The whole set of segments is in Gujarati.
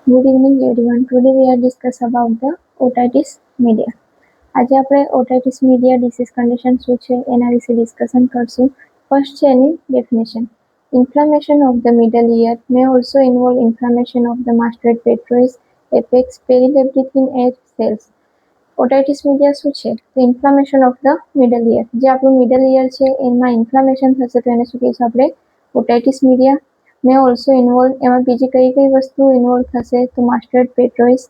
Good evening everyone. Today we are discuss about the otitis media. આજે આપણે otitis media disease condition શું છે એના વિશે ડિસ્કશન કરશું. ફર્સ્ટ છે એની definition. Inflammation of the middle ear may also involve inflammation of the mastoid petrois, apex, perilabyrinthine air cells. Otitis media શું છે? તો inflammation of the middle ear. જે આપણું મિડલ ઇયર છે એમાં ઇન્ફ્લામેશન થશે તો એને શું કહીશું આપણે? Otitis media. મે ઓલ્સો ઇન્વોલ્વ, એમાં બીજી કઈ વસ્તુ ઇન્વોલ્વ થશે? તો માસ્ટર્ડ પેટ્રોઇસ,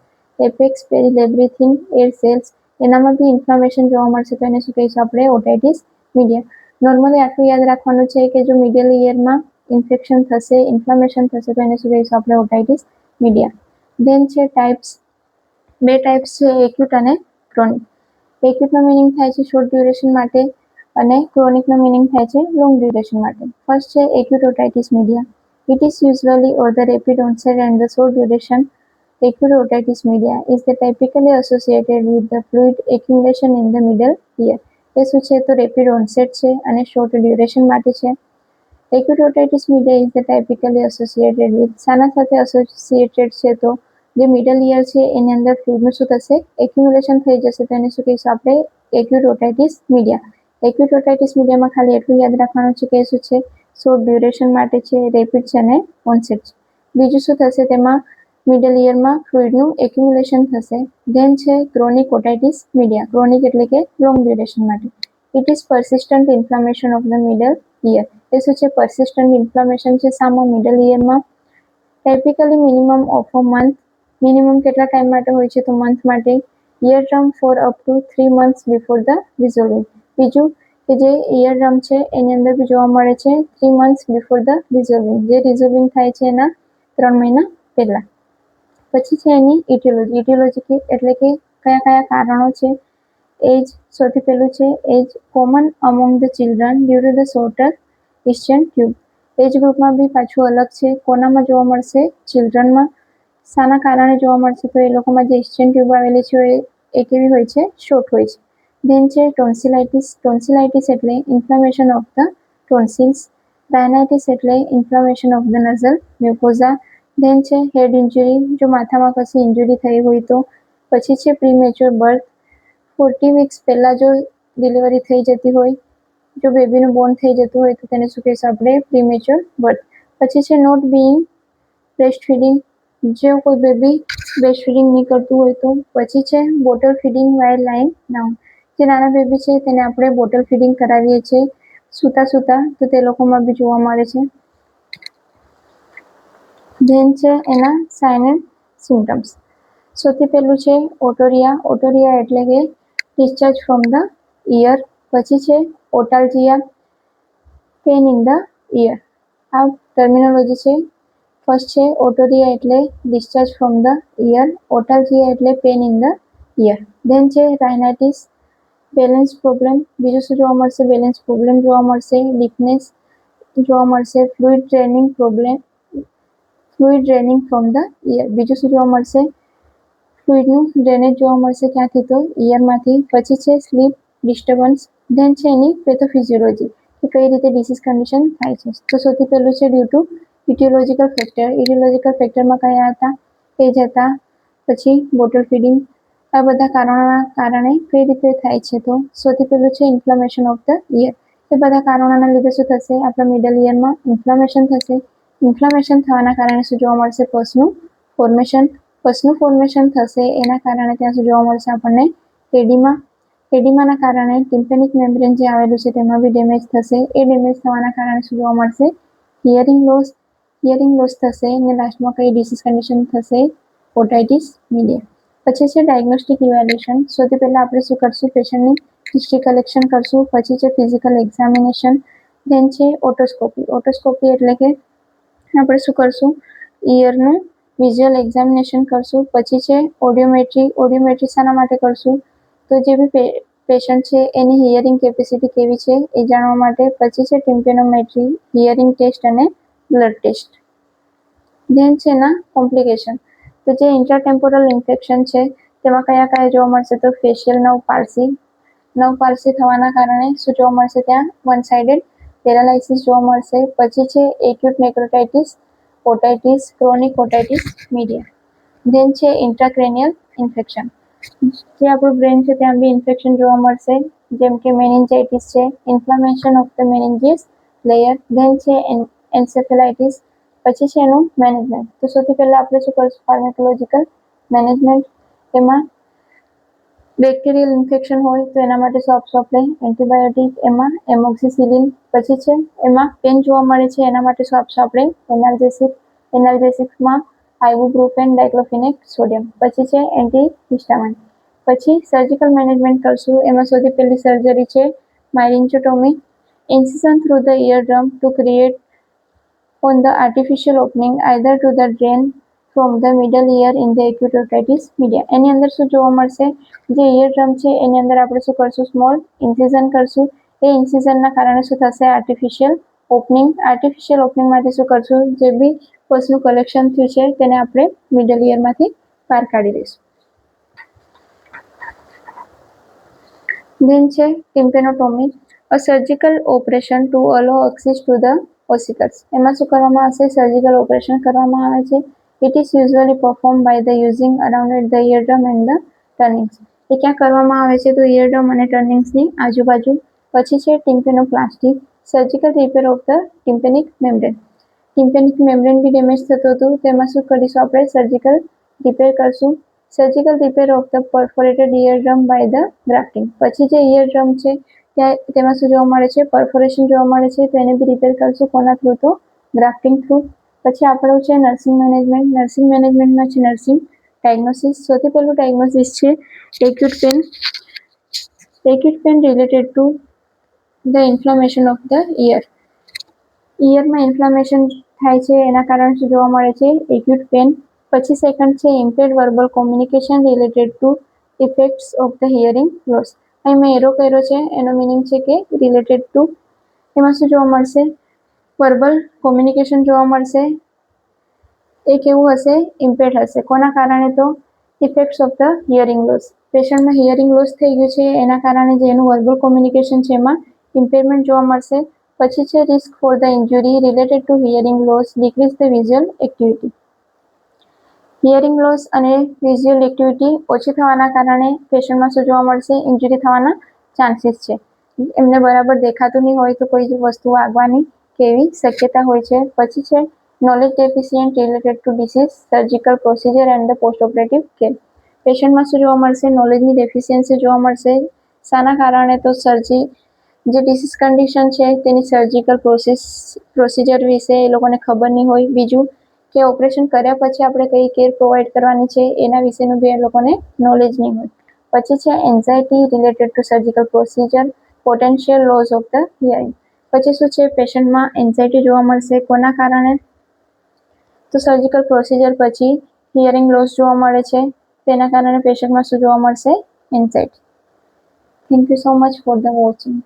એપેક્સ, પેરીલેબ્રિથિન એર સેલ્સ, એનામાં બી ઇન્ફ્લામેશન જોવા મળશે તો એને શું કહીશું આપણે? Otitis media. નોર્મલી આટલું યાદ રાખવાનું છે કે જો મિડલ ઇયરમાં ઇન્ફેક્શન થશે, ઇન્ફ્લામેશન થશે તો એને શું કહીશું આપણે? Otitis media. ધેન છે ટાઈપ્સ. બે ટાઈપ્સ છે, એક્યુટ અને ક્રોનિક. એક્યુટનો મિનિંગ થાય છે શોર્ટ ડ્યુરેશન માટે અને ક્રોનિકનો મિનિંગ થાય છે લોંગ ડ્યુરેશન માટે. ફર્સ્ટ છે acute otitis media. It is usually or the rapid onset and the short duration. Acute otitis media is the typically associated with the fluid accumulation in the middle ear. એ શું છે? તો રેપિડ ઓનસેટ છે અને શોર્ટ ડ્યુરેશન માટે છે. Acute otitis media is the typically associated with, શાના સાથે એસોસિએટેડ છે? તો જે મિડલ ઇયર છે એની અંદર ફ્લુઇડનું શું થશે? એક્યુમ્યુલેશન થઈ જશે તો એને શું કહીશું આપણે? Acute otitis media. Acute otitis મીડિયામાં ખાલી એટલું યાદ રાખવાનું છે કે શું છે? શોર્ટ ડ્યુરેશન માટે છે, રેપિડ છે અને ઓનસેટ છે. બીજું શું થશે? તેમાં મિડલ ઇયરમાં ફ્લુઇડનું એક્યુમ્યુલેશન થશે. ધેન છે ક્રોનિક ઓટાઇટિસ મીડિયા. ક્રોનિક એટલે કે લોંગ ડ્યુરેશન માટે. It is persistent inflammation of the middle ear. એ શું છે? persistent inflammation છે સામા મિડલ ઇયરમાં. Typically minimum of a month. Minimum કેટલા ટાઈમ માટે હોય છે? તો મંથ માટે. Eardrum for up to 3 months before the resolving. બીજું કે જે ઇયર ડ્રમ છે એની અંદર બી જોવા મળે છે 3 months બિફોર ધ રિઝોલ્વિંગ. જે રિઝોલ્વિંગ થાય છે એના 3 મહિના પહેલા. પછી છે એની ઇટિયોલોજી. ઇટિયોલોજી એટલે કે કયા કારણો છે? એજ સૌથી પહેલું છે age common among the children due to the shorter eustachian tube. Age ગ્રુપમાં બી પાછું અલગ છે. કોનામાં જોવા મળશે? ચિલ્ડ્રનમાં. શાના કારણે જોવા મળશે? તો એ લોકોમાં જે ઇસ્ચિયન ટ્યુબ આવેલી છે એ કેવી હોય છે? શોર્ટ હોય છે. ધેન છે ટોન્સિલાઇટિસ. ટોન્સિલાઇટિસ એટલે ઇન્ફ્લામેશન ઓફ ધ ટોન્સિલ્સ. રાયનાઇટિસ એટલે ઇન્ફ્લામેશન ઓફ ધ નઝલ મ્યુકોઝા. ધેન છે હેડ ઇન્જરી. જો માથામાં કશી ઇન્જરી થઈ હોય તો. પછી છે પ્રીમેચ્યોર બર્થ. 40 વીક્સ પહેલા જો ડિલિવરી થઈ જતી હોય, જો બેબીનું બોર્ન થઈ જતું હોય તો તેને શું કહીશું આપણે? Premature birth. પછી છે નોટ બીઇંગ બ્રેસ્ટ ફીડિંગ. જો કોઈ બેબી બ્રેસ્ટ ફીડિંગ નહીં કરતું હોય તો. પછી છે bottle feeding while lying down. જે નાના બેબી છે તેને આપણે બોટલ ફીડિંગ કરાવીએ છીએ સૂતા તો તે લોકોમાં બી જોવા મળે છે. ધેન છે એના સાઇન એન્ડ સિમ્ટમ્સ. સૌથી પહેલું છે ઓટોરિયા. ઓટોરિયા એટલે કે ડિસ્ચાર્જ ફ્રોમ ધ ઇયર. પછી છે otalgia, pain in the ear. આ ટર્મિનોલોજી છે. ફર્સ્ટ છે ઓટોરિયા એટલે discharge from the ear. Otalgia એટલે pain in the ear. Then છે રાયનાઇટિસ, બેલેન્સ પ્રોબ્લેમ. બીજું શું જોવા મળશે? બેલેન્સ પ્રોબ્લેમ જોવા મળશે. ડીપનેસ જોવા મળશે. Fluid draining from the ear. બીજું શું જોવા મળશે? ફ્લુઇડનું ડ્રેનેજ જોવા મળશે. ક્યાંથી? તો ઇયરમાંથી. પછી છે સ્લીપ ડિસ્ટર્બન્સ. ધેન છે એની પેથોફિઝિયોલોજી કે કઈ રીતે ડિસીઝ કન્ડિશન થાય છે. તો સૌથી પહેલું છે ડ્યુ ટુ ઇટિયોલોજીકલ ફેક્ટર. ઇટિયોલોજીકલ ફેક્ટરમાં કયા હતા? એજ હતા. પછી બોટલ ફીડિંગ. આ બધા કારણોના કારણે કઈ રીતે થાય છે? તો સૌથી પહેલું છે ઇન્ફ્લામેશન ઓફ ધ ઇયર. એ બધા કારણોના લીધે શું થશે? આપણા મિડલ ઇયરમાં ઇન્ફ્લામેશન થશે. ઇન્ફ્લામેશન થવાના કારણે શું જોવા મળશે? પસનું ફોર્મેશન. પસનું ફોર્મેશન થશે એના કારણે ત્યાં શું જોવા મળશે આપણને? એડિમા. એડિમાના કારણે ટિમ્પેનિક મેમ્બ્રેન જે આવેલું છે તેમાં બી ડેમેજ થશે. એ ડેમેજ થવાના કારણે શું જોવા મળશે? Hearing loss. હિયરિંગ લોસ થશે અને લાસ્ટમાં કઈ ડિસીઝ કન્ડિશન થશે? Otitis media. પછી છે ડાયગ્નોસ્ટિક ઇવેલ્યુએશન. સૌથી પહેલા આપણે શું કરશું? પેશન્ટની હિસ્ટ્રી કલેક્શન કરશું. પછી છે ફિઝિકલ એક્ઝામિનેશન. ધેન છે ઓટોસ્કોપી. ઓટોસ્કોપી એટલે કે આપણે શું કરશું? ઇયરનું વિઝ્યુઅલ એક્ઝામિનેશન કરશું. પછી છે ઓડિયોમેટ્રી. ઓડિયોમેટ્રી શાના માટે કરશું? તો જે બી પેશન્ટ છે એની હિયરિંગ કેપેસિટી કેવી છે એ જાણવા માટે. પછી છે ટિમ્પેનોમેટ્રી, હિયરિંગ ટેસ્ટ અને બ્લડ ટેસ્ટ. ધેન છે એના કોમ્પ્લિકેશન. તો જે ઇન્ટ્રાટેમ્પોરલ ઇન્ફેક્શન છે તેમાં કયા જોવા મળશે? તો facial nerve palsy. Nerve palsy થવાના કારણે શું જોવા મળશે? ત્યાં વન સાઇડેડ પેરાલાઇસિસ જોવા મળશે. પછી છે acute નેક્રોટાઇટિસ otitis, chronic otitis media. Than છે ઇન્ટ્રાક્રેનિયલ ઇન્ફેક્શન, જે આપણું બ્રેન છે ત્યાં બી ઇન્ફેક્શન જોવા મળશે, જેમ કે મેનિન્જાઇટિસ છે, inflammation of the meninges layer. Then છે એન્સેફેલાઇટિસ. પછી છે એનું મેનેજમેન્ટ. તો સૌથી પહેલા આપણે શું કરીશું, ફાર્માકોલોજીકલ મેનેજમેન્ટ. એમાં બેક્ટેરિયલ ઇન્ફેક્શન હોય તો એના માટે સોપ્સ આપણે એન્ટીબાયોટિક, એમાં એમોક્સિસિલિન. પછી છે એમાં પેન જોવા મળે છે, એના માટે સોપ્સ આપણે એનાલ્જેસિક્સમાં આઇબુપ્રોફેન, ડાયક્લોફિનેક સોડિયમ. પછી છે એન્ટીહિસ્ટામાઇન. પછી સર્જિકલ મેનેજમેન્ટ કરશું, એમાં સૌથી પહેલી સર્જરી છે myringotomy, incision through the eardrum to create on the artificial opening either to the drain from the middle ear in the acute otitis media. એની અંદર શું જોવા મળશે, જે ઇયરડ્રમ છે એની અંદર આપણે શું કરશું, સ્મોલ ઇન્સિઝન કરશું. એ ઇન્સિઝનના કારણે શું થશે, આર્ટિફિશિયલ ઓપનિંગમાંથી શું કરશું, જે બી પસનું કલેક્શન થયું છે તેને આપણે મિડલ ઇયરમાંથી બહાર કાઢી દઈશું. ધેન છે tympanotomy, a surgical operation to allow access to the ossicles. એમાં શું કરવામાં આવશે, સર્જિકલ ઓપરેશન કરવામાં આવે છે. It is usually perform by the using around the eardrum and the turnings. એ ક્યાં કરવામાં આવે છે, તો ઇયરડ્રમ અને ટર્નિંગ્સની આજુબાજુ. પછી છે tympanoplasty, surgical repair of the tympanic membrane. Tympanic membrane બી ડેમેજ થતું હતું, તેમાં શું કરીશું, આપણે સર્જિકલ રિપેર કરશું. Surgical repair of the perforated eardrum by the grafting. પછી જે ઇયરડ્રમ છે ત્યાં તેમાં શું જોવા મળે છે, પરફોરેશન જોવા મળે છે, તો એને બી રિપેર કરશું. કોના થ્રુ, તો ગ્રાફ્ટિંગ થ્રુ. પછી આપણું છે નર્સિંગ મેનેજમેન્ટ. નર્સિંગ મેનેજમેન્ટમાં છે નર્સિંગ ડાયગ્નોસિસ. સૌથી પહેલું ડાયગ્નોસિસ છે acute pain related to the inflammation of the ear. ઇયરમાં ઇન્ફ્લામેશન થાય છે એના કારણે શું જોવા મળે છે, એક્યુટ પેન. પછી સેકન્ડ છે impaired verbal communication related to effects of the hearing loss. અહીં મેં એરો કર્યો છે, એનો મિનિંગ છે કે રિલેટેડ ટુ, એમાં શું જોવા મળશે, વર્બલ કોમ્યુનિકેશન જોવા મળશે. એ કેવું હશે, ઇમ્પેર્ડ હશે. કોના કારણે, તો effects of the hearing loss. પેશન્ટમાં હિયરિંગ લોસ થઈ ગયું છે એના કારણે જે એનું વર્બલ કોમ્યુનિકેશન છે એમાં ઇમ્પેરમેન્ટ જોવા મળશે. પછી છે risk for the ઇન્જુરી related to hearing loss, decrease the visual activity. Hearing loss અને વિઝ્યુઅલ એક્ટિવિટી ઓછી થવાના કારણે પેશન્ટમાં શું જોવા મળશે, ઇન્જુરી થવાના ચાન્સીસ છે. એમને બરાબર દેખાતું નહીં હોય તો કોઈ વસ્તુ વાગવાની કેવી શક્યતા હોય છે. પછી છે knowledge deficient related to disease, surgical procedure and the post operative care. પેશન્ટમાં શું જોવા મળશે, નોલેજની ડેફિશિયન્સી જોવા મળશે. શાના કારણે, તો જે ડિસીઝ કન્ડિશન છે તેની સર્જિકલ પ્રોસિજર વિશે એ લોકોને ખબર નહીં હોય. બીજું કે ઓપરેશન કર્યા પછી આપણે કઈ કેર પ્રોવાઈડ કરવાની છે એના વિશેનું બી એ લોકોને નોલેજ નહીં હોય. પછી છે anxiety related to surgical procedure, potential loss of the hearing. પછી શું છે, પેશન્ટમાં એન્ઝાયટી જોવા મળશે. કોના કારણે, તો સર્જિકલ પ્રોસિજર પછી હિયરિંગ લોસ જોવા મળે છે, તેના કારણે પેશન્ટમાં શું જોવા મળશે, anxiety. Thank you so much for the watching.